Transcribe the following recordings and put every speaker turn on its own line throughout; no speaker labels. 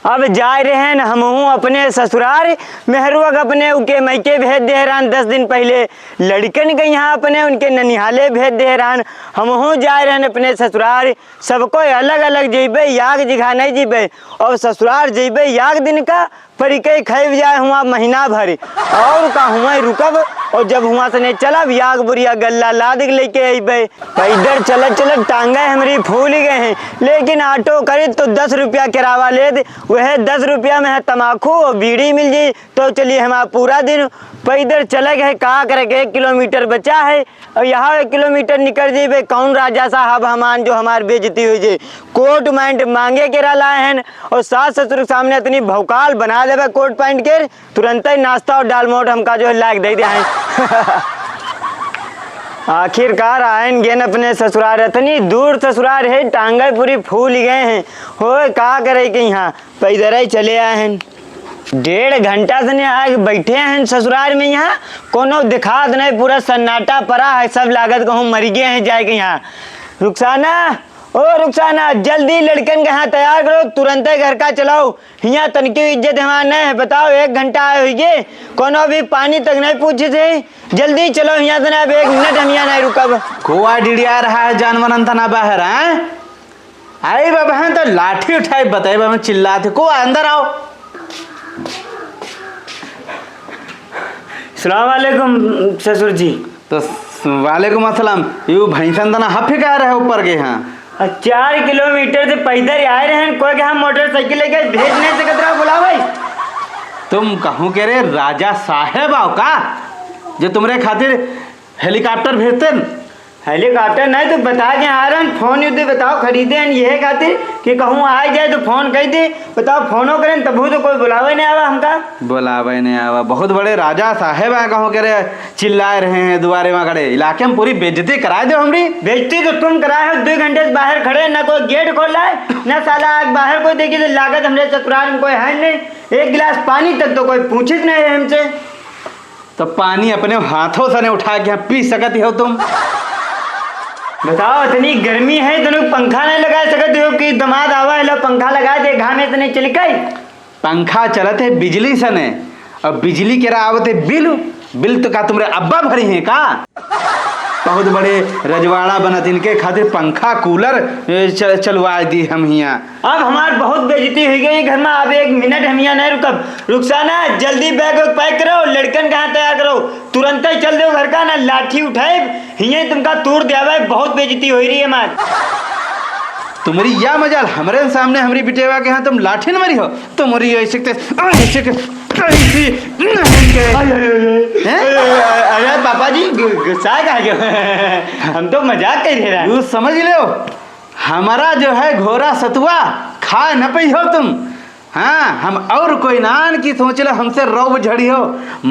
अब जा रहे हैं हमहू अपने ससुराल मेहरुआ अपने उनके मैके भेज दे रहा 10 दिन पहले लड़कन के यहाँ अपने उनके ननिहाले भेज दे रहा हमहू जा रहे हैं अपने ससुराल। सबको अलग अलग जेबे याग जिघा नहीं जीबे और ससुराल जेबे याग दिन का परिकई खैब जाए हुआ महीना भर और का हुआ रुकब और जब हुआ से नहीं चलब याग बुरिया गल्ला लाद लेके अबे। इधर चलत चलत टांगे हमारी फूल गए हैं लेकिन ऑटो करे तो 10 रुपया किराया ले दे वह 10 रुपया में है तमाकू और बीड़ी मिल जाई तो चलिए हमारा पूरा दिन पैदल चले गए कहा करे 1 किलोमीटर बचा है और यहाँ 1 किलोमीटर निकल जेबे कौन राजा साहब हमान जो हमारी बेइज्जती हुई जे कोट पैंट मांगे के लाए हैं और सास ससुर के सामने इतनी भौकाल बना देवे कोट पैंट के तुरंत ही नाश्ता और दाल मोट हमका जो है लायक दे दिया है। आखिरकार आयन गेन अपने ससुराल इतनी दूर ससुराल है टांगे पूरी फूल गए हैं हो कहा करे कि यहाँ पैदल ही चले आए हैं 1.5 घंटा से नहीं आगे बैठे हैं ससुराल में यहाँ कोनो दिखात नहीं पूरा सन्नाटा पड़ा है सब लागत कहूँ मर गए हैं जाए यहाँ। रुखसाना ओ रुखसाना जल्दी लड़कन के यहाँ तैयार करो तुरंत घर का चलाओ यहाँ तनकी इज्जत हमारा नहीं है बताओ 1 घंटा हुई कोनो भी पानी तक नहीं पूछे थे जल्दी चलो यहाँ से ना 1 मिनट हम यहाँ नहीं रुकब।
कोआ डिड़िया रहा है जानवर अंतना बाहर है आई बाबा हैं तो लाठी उठाई बताए बाबा चिल्लाते को अंदर आओ।
सलाम वालेकुम ससुर जी।
तो वालेकुम अस्सलाम यू भैंसन तना हफे का रहे ऊपर के यहाँ
4 किलोमीटर से पैदल आए रहे हैं कोई के हम मोटरसाइकिल लेके भेजने से कतरा बुला भाई
तुम कहूँ के रे राजा साहेब आओ का जो तुम्हारे खातिर हेलीकॉप्टर भेजते
हेलीकॉप्टर नहीं तो बता के आ रहे हैं फोन युद्ध बताओ खरीदे हैं ये खातिर कि कहूँ आ जाए तो फोन कह दे बताओ फोनो करें तब तो कोई बुलावे नहीं आवा हमका
बुलावे नहीं आवा बहुत बड़े राजा साहेब है कहूँ के रे चिल्ला रहे हैं दुआरे में खड़े इलाके में पूरी बेइज्जती कराए दो हमारी
बेइज्जती तो तुम कराए हो 2 घंटे से बाहर खड़े ना कोई गेट खोल रहा है ना साला बाहर कोई देखी तो लागत हमारे ससुराल में कोई है नहीं 1 गिलास पानी तक तो कोई पूछे नहीं है हमसे।
तो पानी अपने हाथों से नहीं उठा के पी सकती हो तुम
बताओ इतनी गर्मी है तो पंखा नहीं लगा सकते हो कि दमाद आवा है पंखा लगा दे घामे से नहीं चल गई
पंखा चलते है बिजली से ने और बिजली के आवत है बिल तो का तुम्हारे अब्बा भरी है का बहुत बड़े रजवाड़ा बनत इनके खातिर पंखा कूलर चलवा दी हम यहाँ।
अब हमार बहुत बेइज्जती हो गई घर में अब 1 मिनट हम यहाँ नहीं रुकब। रुखसाना जल्दी बैग पैक करो लड़कन का हाथ तैयार करो तुरंत ही चल दो घर का ना लाठी उठाए यही तुमका तोड़ दिया बहुत बेइज्जती हो रही है हमार।
तुम्हारी या मजाल हमारे सामने हमारी बिटेवा के यहाँ तुम लाठी न मरी हो तुम्हारी ऐसे
अरे पापा जी गुस्सा का हम तो मजाक कर रहे हैं
समझ लो हमारा जो है घोड़ा सतुआ खा न पई हो तुम हाँ हम और कोई नान की सोच लो हमसे रौब झड़ी हो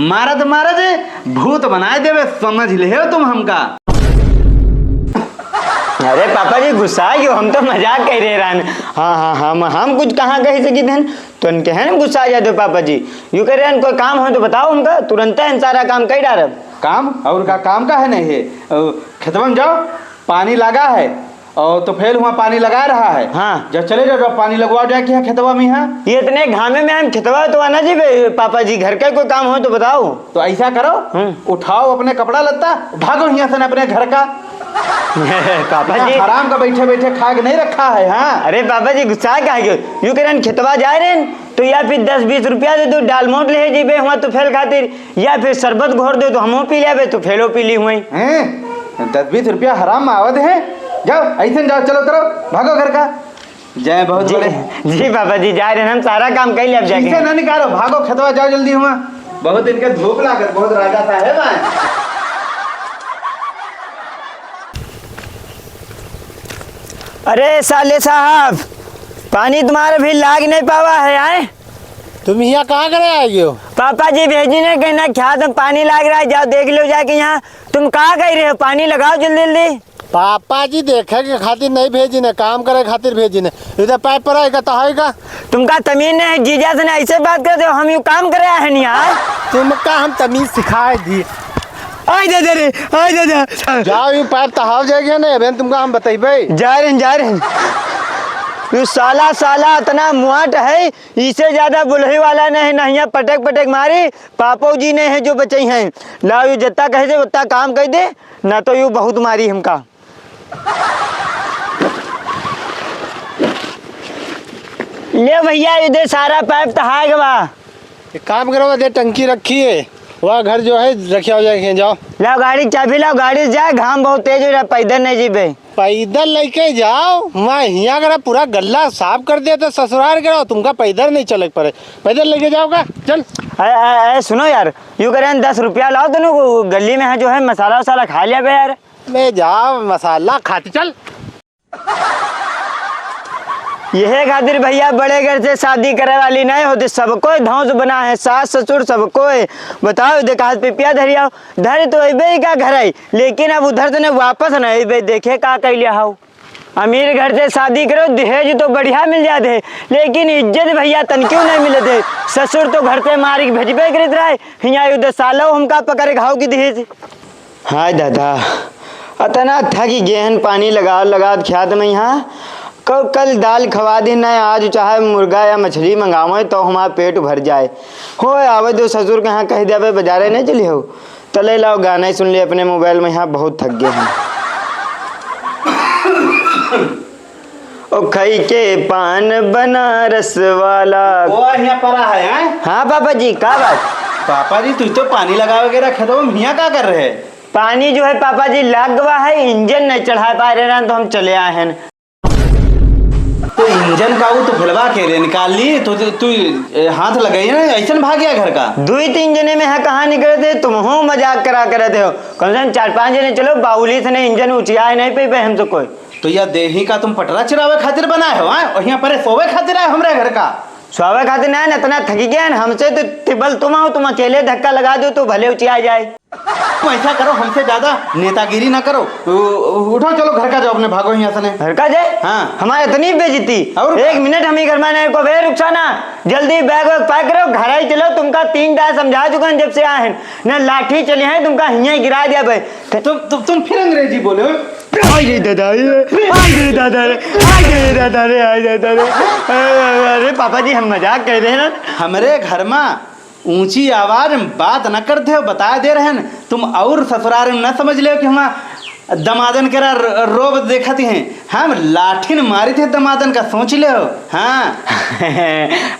मारद भूत बनाए देवे समझ ले हो तुम हमका।
अरे पापा जी गुस्सा क्यों हम तो मजाक कर रहे हैं। हाँ हम कुछ कहाँ कह सकी थे तो उनके हैं गुस्सा आ जाते पापा जी यूँ कह रहे हैं कोई काम हो तो बताओ उनका तुरंत है सारा काम कर डाल
काम और का काम का है नहीं है खेतवा में जाओ पानी लगा है और तो फिर वहाँ पानी लगा रहा है
हाँ
जब चले जाओ पानी लगवा जाए कि खेतवा में यहाँ
ये इतने घामे में हम खेतवा तो आना जी पापा जी घर का कोई काम हो तो बताओ।
तो ऐसा करो उठाओ अपने कपड़ा लत्ता भागो यहाँ से अपने घर का
पापा जी
आराम का बैठे बैठे खा के नहीं रखा है। हाँ
अरे पापा जी गुस्सा क्या यूँ कह रहे खेतवा जा रहे हैं तो या फिर 10-20 रुपया दे दो डाल मोट ले जीबे हुआ तो फेल खातिर या फिर शरबत घोर दे तो हमो पी ले तो फेलो पी ली हुई
10-20 रुपया हराम में आवत है जाओ ऐसे जाओ चलो करो भागो घर का जय बहुत बड़े
जी पापा जी जा रहे हैं हम सारा काम कर लिया जाके
ना निकालो भागो खेतवा जाओ जल्दी हुआ बहुत इनके धूप लाकर बहुत राजा साहेब आए।
अरे साले साहब पानी तुम्हारे भी लाग नहीं पावा है आए
तुम यहाँ कहाँ करे आए हो?
पापा जी भेजने कहना क्या तुम पानी लाग रहा है जाओ देख लो जाके यहाँ तुम कहाँ कह रहे हो पानी लगाओ जल्दी जल्दी।
पापा जी देखे के खातिर नहीं भेजिने काम करे खातिर भेजिने इधर पाइप पर आएगा तो आएगा
तुमका तमीज नहीं जीजा से ऐसे बात करते हो हम यू काम करे हैं नहीं यार
तुमका हम तमीज सिखाए दी
आई दे
जाओ यू पाइप तहाव जाएगा ना अबे तुमका हम बताइबे
जा रहे हैं यू साला साला इतना मुआट है, इससे ज्यादा बुलही वाला नहीं, नहिया पटक पटक मारी। पापो जी ने है जो बचे हैं, लाओ यू जितना कहे से उतना काम कर दे, ना तो यू बहुत मारी हमका। ले भैया इधर सारा पाइप तहा गवा।
एक काम करो, दे टंकी रखी है, वहाँ घर जो है रखिया हो जाए, जाओ
लाओ गाड़ी चाबी, लाओ गाड़ी से जाए, घाम बहुत तेज हो रहा, पैदल नहीं जीबे।
पैदल लेके जाओ, मैं यहाँ करा पूरा गल्ला साफ कर दिया तो ससुराल करो, तुमका पैदल नहीं चले पड़े, पैदल लेके जाओगा चल।
अरे सुनो यार, यू करें 10 रुपया लाओ दोनों, गली में है जो है मसाला वसाला खा लिया बे यार।
ले जाओ मसाला खाते चल।
यह खातिर भैया बड़े घर से शादी करे वाली नहीं होती, सबको धौंस बना है, सास ससुर सबको। बताओ देखा पिपिया धरिया धर तो अबे का घर है, लेकिन अब उधर से वापस नहीं अबे, देखे का कह लिया हो। अमीर घर से शादी करो, दहेज तो बढ़िया मिल जाते, लेकिन इज्जत भैया तन क्यों नहीं मिलते। ससुर तो घर से मारी के भेजबे करते रहे, यहाँ उधर सालो हमका पकड़ खाओ की दहेज। हाय दादा, अतना थकी गेहन पानी लगा खेत में यहाँ, कल दाल खवा दी नहीं, आज चाहे मुर्गा या मछली मंगावे तो हमारा पेट भर जाए। हो आवे दो ससुर के यहाँ कह दिया भाई बाजारे नहीं चली हो, तले लाओ गाना ही सुन लिया अपने मोबाइल में, यहाँ बहुत थक गए हैं। ओ खई के पान बनारस वाला
वो यहाँ पड़ा है।
हाँ पापा जी, का बात?
पापा जी तुझ तो पानी लगा वगैरह खेतों में मियाँ क्या कर रहे हैं?
पानी जो है पापा जी लग गवा है, इंजन नहीं चढ़ा पा रहे हैं तो हम चले आए हैं।
तो इंजन का वो तो फिलवा के रे निकाल ली, तो तू हाथ लगाई ना, ऐसा भाग गया घर का। 2-3 जने में है, कहाँ निकले थे तुम हो, मजाक करा करते हो। कम से कम 4-5 जने चलो, बाउली से नहीं इंजन ऊंचिया नहीं पे हम तो कोई। तो यह देही का तुम पटरा चिरावे खातिर बनाए हो, और यहाँ पर सोवे खातिर आए हमरे घर का।
सोवे खातिर नहीं, इतना थकी गया हमसे तो टिबल तुम हो, तुम अकेले धक्का लगा दो तो भले ऊंचिया जाए।
तुम ऐसा करो, हमसे ज्यादा नेतागिरी ना करो, उठो चलो घर का जाओ, अपने भागो यहाँ से।
घर का जाए? हाँ, हमारे इतनी बेइज्जती। और 1 मिनट हम ही घर में नहीं को बे रुखसाना, जल्दी बैग वैग पैक करो, घर ही चलो। तुमका 3 बार समझा चुका हैं जब से आए हैं ना, लाठी चले हैं तुमका हियाँ गिरा दिया भाई।
तुम फिर अंग्रेजी बोले हो।
अरे दादा रे, अरे पापा जी हम मजाक कर रहे हैं ना।
हमारे घर में ऊंची आवाज में बात न करते हो, बता दे रहे हैं तुम, और ससुराल में न समझ ले कि हम दमादन के रोब देखती हैं, हम लाठी मारी थे दमादन का, सोच ले हो। हाँ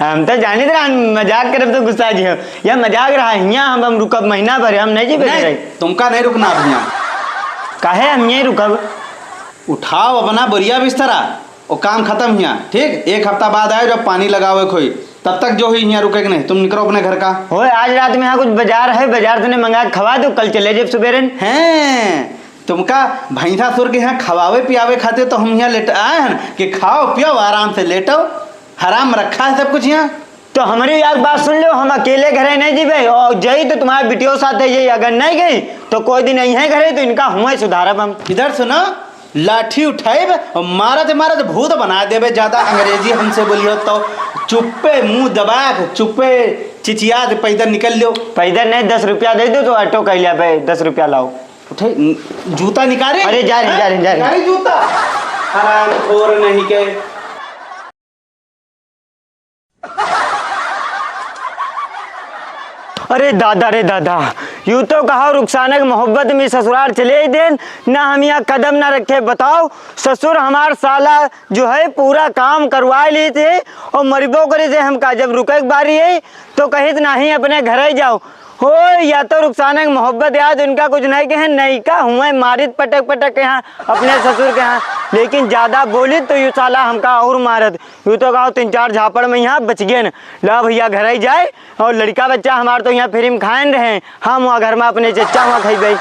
हम तो जाने थे मजाक करब तो गुस्सा जी हो, यह मजाक रहा यहाँ, हम रुकब महीना भर, हम नहीं जी। तुमका नहीं रुकना भैया।
काहे हम यहीं रुकब?
उठाओ अपना बोरिया बिस्तरा और काम खत्म हिया, ठीक। 1 हफ्ता बाद आए जब पानी लगाओ कोई, तब तक जो ही यहाँ रुके नहीं, तुम निकलो अपने घर का। हो
आज रात में यहाँ कुछ बाजार है, बाजार तुमने मंगा खवा दो, कल चले जब सुबेरे
हैं। तुमका भैंसा सुर के यहाँ खवावे पियावे खाते तो हम यहाँ लेट आए हैं कि खाओ पियो आराम से लेटो, हराम रखा है सब कुछ यहाँ।
तो हमारी एक बात सुन लो, हम अकेले घरे नहीं जीवे, और जई तो तुम्हारे बिटियों साथ है, अगर नहीं गई तो कोई दिन यहीं घरे, तो इनका हुआ सुधारब हम।
इधर सुनो, लाठी उठाए और मारत भूत बना देवे, ज्यादा अंग्रेजी हमसे बोलियो तो चुप्पे मुंह दबा चुप्पे चिचिया पैदल निकल लो।
पैदल नहीं, 10 रुपया दे दो तो ऑटो कह लिया भाई, 10 रुपया लाओ।
उठे जूता निकाले।
अरे जा रहे
जूता हराम खोर नहीं के।
अरे दादा रे दादा, यूँ तो कहा रुखसाना मोहब्बत में ससुराल चले ही देन ना, हम यहाँ कदम ना रखे। बताओ ससुर हमार साला जो है पूरा काम करवा लिए थे, और मरीबो करे से हमका जब रुके बारी है तो कहीं तो नहीं अपने घर ही जाओ हो, या तो रुखसाना की मोहब्बत याद उनका कुछ नहीं कहे, नहीं का हुए मारित पटक पटक के यहाँ अपने ससुर के यहाँ, लेकिन ज़्यादा बोली तो यू साला हमका और मारत। यूँ तो कहो 3-4 झापड़ में यहाँ बच गए न, ला भैया घर ही जाए, और लड़का बच्चा हमारे तो यहाँ फिर खाए रहे, हम वहाँ घर में अपने चच्चा वहाँ खाई गई।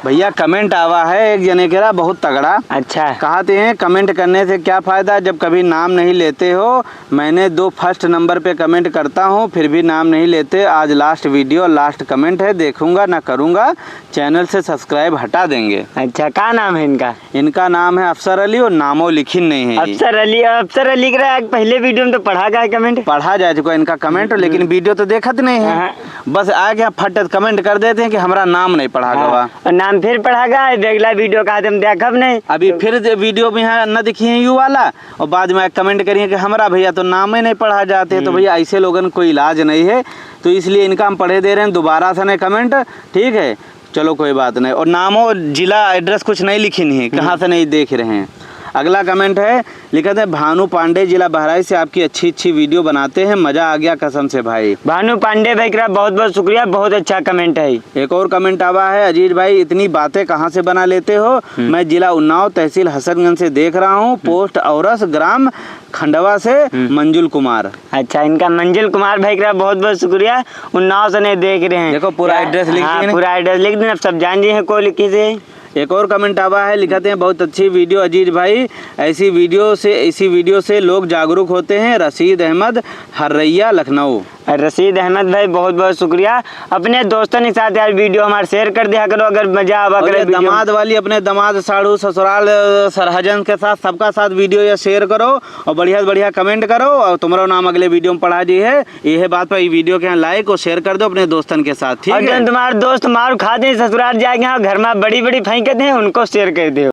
भैया कमेंट आवा है एक जने के रहा बहुत तगड़ा।
अच्छा,
कहते हैं कमेंट करने से क्या फ़ायदा जब कभी नाम नहीं लेते हो। मैंने 2 फर्स्ट नंबर पे कमेंट करता हूँ फिर भी नाम नहीं लेते। आज लास्ट वीडियो लास्ट कमेंट है, देखूंगा ना करूँगा, चैनल से सब्सक्राइब हटा देंगे।
अच्छा, क्या नाम है इनका?
इनका नाम है अफसर अली और नामो लिखी नहीं है।
अफसर अली का पहले वीडियो में तो पढ़ा गया कमेंट,
पढ़ा जा चुका इनका कमेंट, लेकिन वीडियो तो देखत नहीं है, बस आगे फटत कमेंट कर देते हैं कि हमारा नाम नहीं पढ़ा गवा।
नाम हम फिर पढ़ागा अगला वीडियो का तुम देखब नहीं।
अभी फिर वीडियो में यहाँ न दिखी है यू वाला, और बाद में कमेंट करिए कि हमारा भैया तो नाम ही नहीं पढ़ा जाते। तो भैया ऐसे लोगों को कोई इलाज नहीं है, तो इसलिए इनका हम पढ़े दे रहे हैं। दोबारा से नहीं कमेंट, ठीक है, चलो कोई बात नहीं। और नामो जिला एड्रेस कुछ नहीं लिखी नहीं है, कहाँ से नहीं देख रहे हैं। अगला कमेंट है, लिखा था भानु पांडे, जिला बहराइच से, आपकी अच्छी अच्छी वीडियो बनाते हैं, मजा आ गया कसम से भाई।
भानु पांडे भाई का बहुत बहुत शुक्रिया, बहुत अच्छा कमेंट है।
एक और कमेंट आवा है, अजीज भाई इतनी बातें कहाँ से बना लेते हो? मैं जिला उन्नाव तहसील हसनगंज से देख रहा हूँ, पोस्ट औरस ग्राम खंडवा से मंजुल कुमार।
अच्छा, इनका मंजुल कुमार भाई का बहुत बहुत शुक्रिया, उन्नाव से नहीं देख रहे हैं।
देखो पूरा एड्रेस लिख दिए,
पूरा एड्रेस लिख दें, अब सब जान जी है को लिखी से।
एक और कमेंट आवा है, लिखाते हैं बहुत अच्छी वीडियो अजीज भाई, ऐसी वीडियो से लोग जागरूक होते हैं। रशीद अहमद हर्रैया लखनऊ।
रशीद अहमद भाई बहुत बहुत शुक्रिया। अपने दोस्तों के साथ यार वीडियो हमारे शेयर कर दिया करो, अगर मजा आवा करे।
दमाद वाली अपने दमाद साड़ू ससुराल सरहजन के साथ सबका साथ वीडियो या शेयर करो और बढ़िया बढ़िया कमेंट करो, और तुम्हारा नाम अगले वीडियो में पढ़ा जी है। यह बात पर वीडियो के यहाँ लाइक और शेयर कर दो अपने दोस्तन के साथ, ठीक है।
तुम्हारे दोस्त मार खाते ससुराल जाएंगे घर में बड़ी बड़ी फेंकते हैं, उनको शेयर कर दो।